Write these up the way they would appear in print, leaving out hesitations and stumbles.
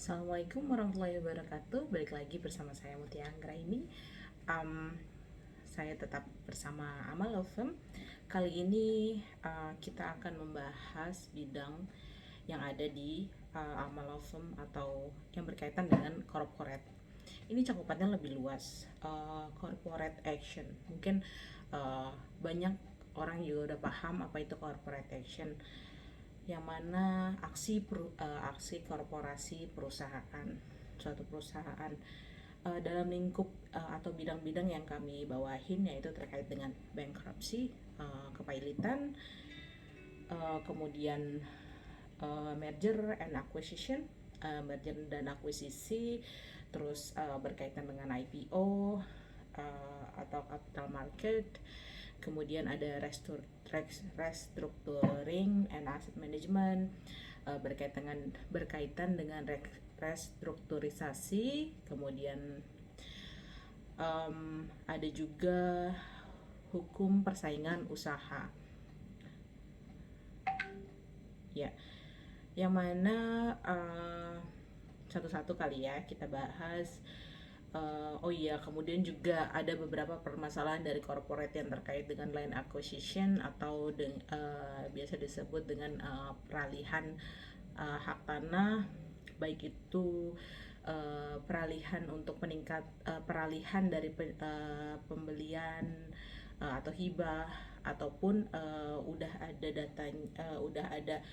Assalamualaikum warahmatullahi wabarakatuh. Balik lagi bersama saya Mutia Anggra ini. Um, saya tetap bersama Amal Law Firm. Kali ini kita akan membahas bidang yang ada di Amal Law Firm atau yang berkaitan dengan corporate. Ini cakupannya lebih luas. Corporate action. Mungkin banyak orang juga udah paham apa itu corporate action, yang mana aksi korporasi perusahaan, suatu perusahaan dalam lingkup atau bidang-bidang yang kami bawahin, yaitu terkait dengan bankruptcy, kepailitan, kemudian merger and acquisition, merger dan akuisisi, terus berkaitan dengan IPO atau capital market, kemudian ada restructuring and asset management, berkaitan dengan restrukturisasi, kemudian ada juga hukum persaingan usaha, ya, yang mana satu-satu kali ya kita bahas. Oh iya, kemudian juga ada beberapa permasalahan dari corporate yang terkait dengan land acquisition atau biasa disebut dengan peralihan hak tanah, baik itu peralihan untuk peralihan dari pembelian atau hibah, ataupun udah ada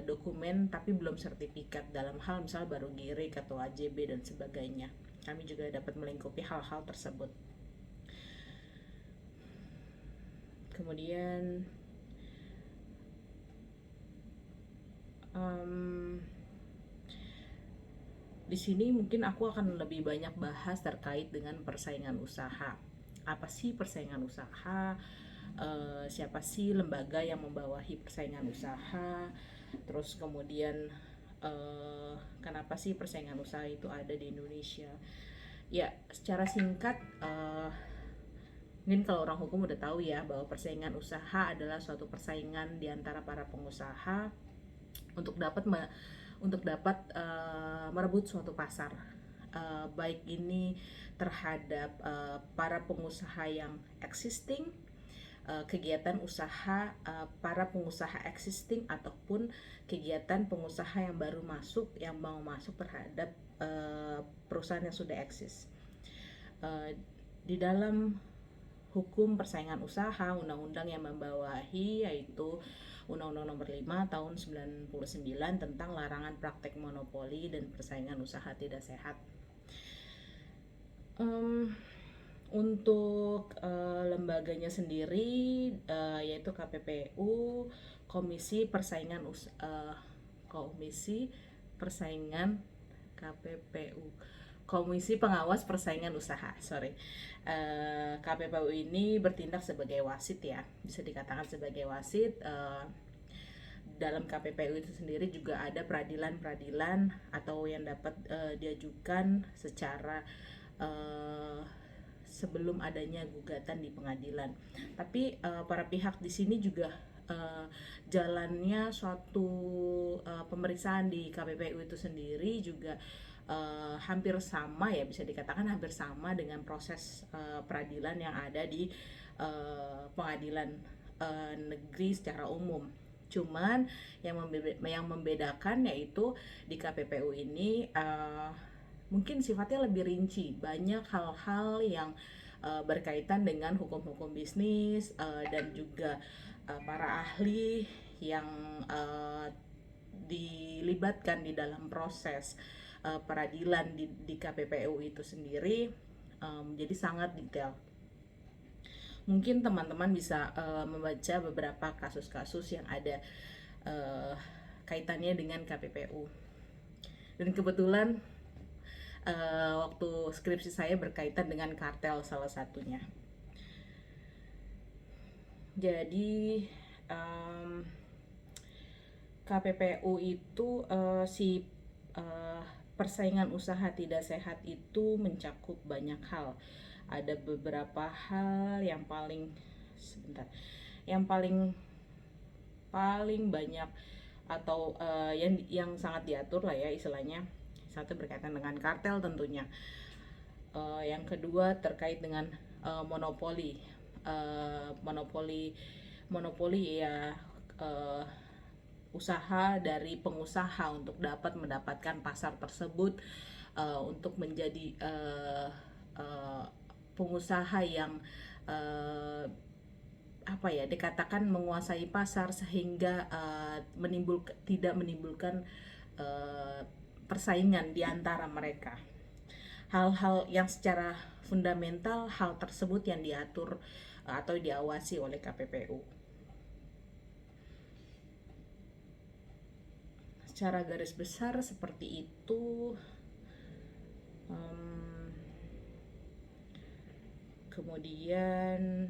dokumen tapi belum sertifikat, dalam hal misal baru girik atau AJB dan sebagainya. Kami juga dapat melingkupi hal-hal tersebut. Kemudian di sini mungkin aku akan lebih banyak bahas terkait dengan persaingan usaha. Apa sih persaingan usaha? Siapa sih lembaga yang membawahi persaingan usaha? Terus kemudian kenapa sih persaingan usaha itu ada di Indonesia? Ya, secara singkat, mungkin kalau orang hukum udah tahu ya bahwa persaingan usaha adalah suatu persaingan di antara para pengusaha untuk dapat merebut suatu pasar, baik ini terhadap para pengusaha yang existing, kegiatan usaha para pengusaha existing, ataupun kegiatan pengusaha yang baru masuk, yang mau masuk terhadap perusahaan yang sudah eksis. Di dalam hukum persaingan usaha, undang-undang yang membawahi yaitu Undang-Undang Nomor 5 Tahun 99 tentang larangan praktek monopoli dan persaingan usaha tidak sehat. Untuk lembaganya sendiri yaitu KPPU, Komisi Persaingan KPPU, Komisi Pengawas Persaingan Usaha, KPPU ini bertindak sebagai wasit ya, bisa dikatakan sebagai wasit. Dalam KPPU itu sendiri juga ada peradilan atau yang dapat diajukan secara sebelum adanya gugatan di pengadilan. Tapi para pihak di sini juga jalannya suatu pemeriksaan di KPPU itu sendiri juga hampir sama ya, bisa dikatakan hampir sama dengan proses peradilan yang ada di pengadilan negeri secara umum. Cuman yang membedakan yaitu di KPPU ini mungkin sifatnya lebih rinci, banyak hal-hal yang berkaitan dengan hukum-hukum bisnis, dan juga para ahli yang dilibatkan di dalam proses peradilan di KPPU itu sendiri, jadi sangat detail. Mungkin teman-teman bisa membaca beberapa kasus-kasus yang ada kaitannya dengan KPPU. Dan kebetulan waktu skripsi saya berkaitan dengan kartel salah satunya. Jadi KPPU itu persaingan usaha tidak sehat itu mencakup banyak hal. Ada beberapa hal yang paling banyak atau yang sangat diatur lah ya istilahnya. Satu berkaitan dengan kartel tentunya. Yang kedua terkait dengan monopoli. Monopoli ya, uh, usaha dari pengusaha untuk dapat mendapatkan pasar tersebut, untuk menjadi uh, pengusaha yang uh, apa ya, dikatakan menguasai pasar sehingga tidak menimbulkan uh, persaingan di antara mereka. Hal-hal yang secara fundamental, hal tersebut yang diatur atau diawasi oleh KPPU. Secara garis besar seperti itu. Kemudian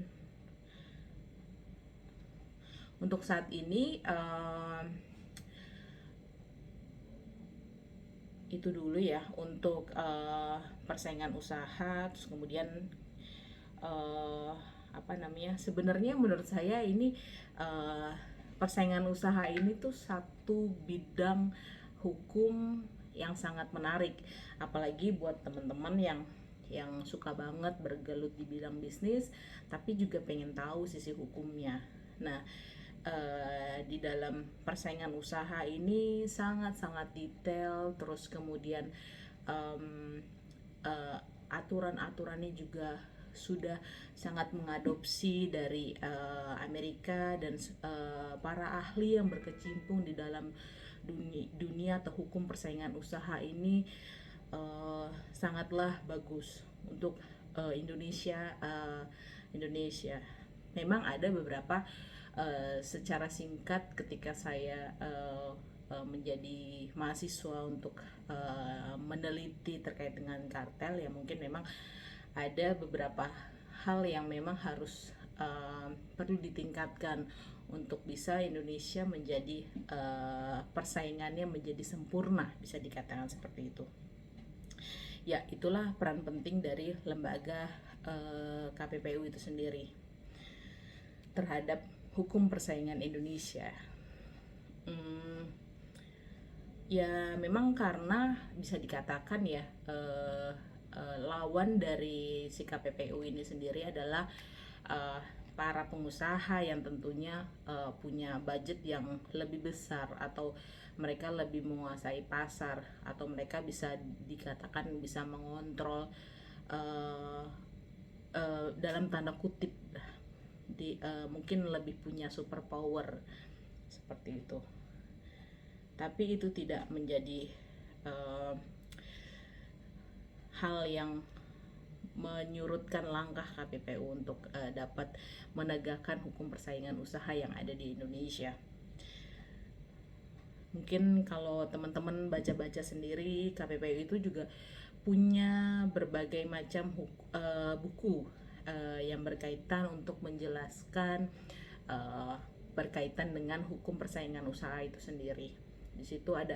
untuk saat ini itu dulu ya untuk persaingan usaha. Terus kemudian sebenarnya menurut saya ini persaingan usaha ini tuh satu bidang hukum yang sangat menarik, apalagi buat teman-teman yang suka banget bergelut di bidang bisnis tapi juga pengen tahu sisi hukumnya. Nah, di dalam persaingan usaha ini sangat-sangat detail, terus kemudian aturan-aturannya juga sudah sangat mengadopsi dari Amerika, dan para ahli yang berkecimpung di dalam dunia atau hukum persaingan usaha ini sangatlah bagus untuk Indonesia. Memang ada beberapa secara singkat ketika saya menjadi mahasiswa untuk meneliti terkait dengan kartel, ya mungkin memang ada beberapa hal yang memang harus perlu ditingkatkan untuk bisa Indonesia menjadi persaingannya menjadi sempurna, bisa dikatakan seperti itu. Ya, itulah peran penting dari lembaga KPPU itu sendiri terhadap hukum persaingan Indonesia. Ya memang karena bisa dikatakan ya, lawan dari si KPPU ini sendiri adalah para pengusaha yang tentunya punya budget yang lebih besar, atau mereka lebih menguasai pasar, atau mereka bisa dikatakan bisa mengontrol dalam tanda kutip mungkin lebih punya super power seperti itu. Tapi itu tidak menjadi hal yang menyurutkan langkah KPPU untuk dapat menegakkan hukum persaingan usaha yang ada di Indonesia. Mungkin kalau teman-teman baca-baca sendiri, KPPU itu juga punya berbagai macam buku yang berkaitan untuk menjelaskan berkaitan dengan hukum persaingan usaha itu sendiri. Di situ ada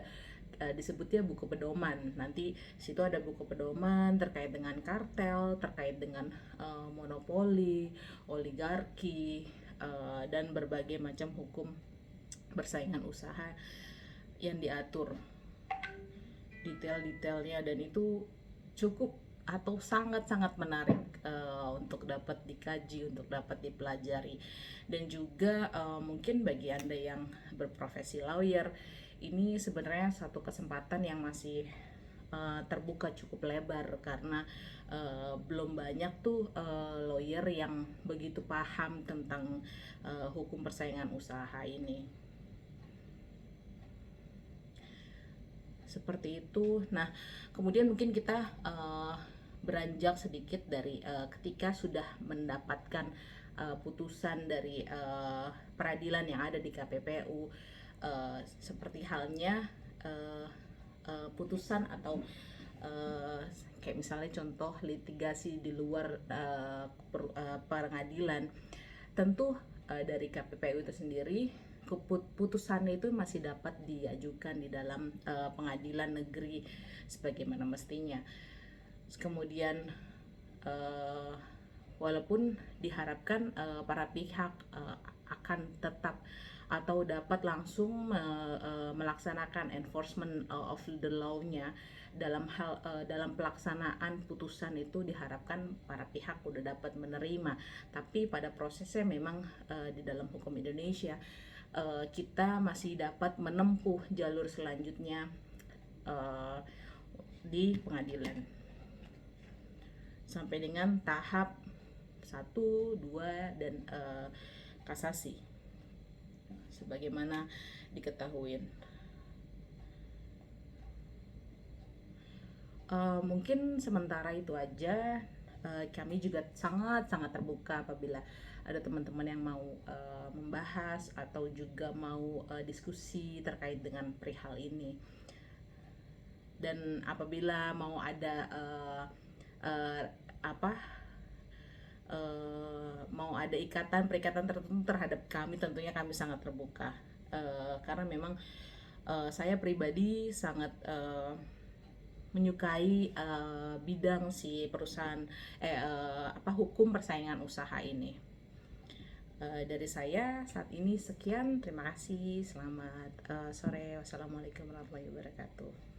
disebutnya buku pedoman. Nanti situ ada buku pedoman terkait dengan kartel, terkait dengan monopoli, oligarki, dan berbagai macam hukum persaingan usaha yang diatur detail-detailnya, dan itu cukup atau sangat-sangat menarik untuk dapat dikaji, untuk dapat dipelajari. Dan juga mungkin bagi Anda yang berprofesi lawyer, ini sebenarnya satu kesempatan yang masih terbuka cukup lebar, karena belum banyak tuh lawyer yang begitu paham tentang hukum persaingan usaha ini. Seperti itu. Nah, kemudian mungkin kita beranjak sedikit dari ketika sudah mendapatkan putusan dari peradilan yang ada di KPPU, seperti halnya putusan atau kayak misalnya contoh litigasi di luar pengadilan. Tentu dari KPPU itu sendiri, keputusannya itu masih dapat diajukan di dalam pengadilan negeri sebagaimana mestinya. Kemudian walaupun diharapkan para pihak akan tetap atau dapat langsung melaksanakan enforcement of the law-nya dalam pelaksanaan putusan. Itu diharapkan para pihak udah dapat menerima, tapi pada prosesnya memang di dalam hukum Indonesia kita masih dapat menempuh jalur selanjutnya di pengadilan sampai dengan tahap 1, 2, dan kasasi sebagaimana diketahui. Mungkin sementara itu aja. Kami juga sangat-sangat terbuka apabila ada teman-teman yang mau membahas atau juga mau diskusi terkait dengan perihal ini. Dan apabila mau ada mau ada perikatan tertentu terhadap kami, tentunya kami sangat terbuka. Karena memang saya pribadi sangat menyukai bidang si perusahaan hukum persaingan usaha ini. Dari saya saat ini sekian, terima kasih, selamat sore, wassalamualaikum warahmatullahi wabarakatuh.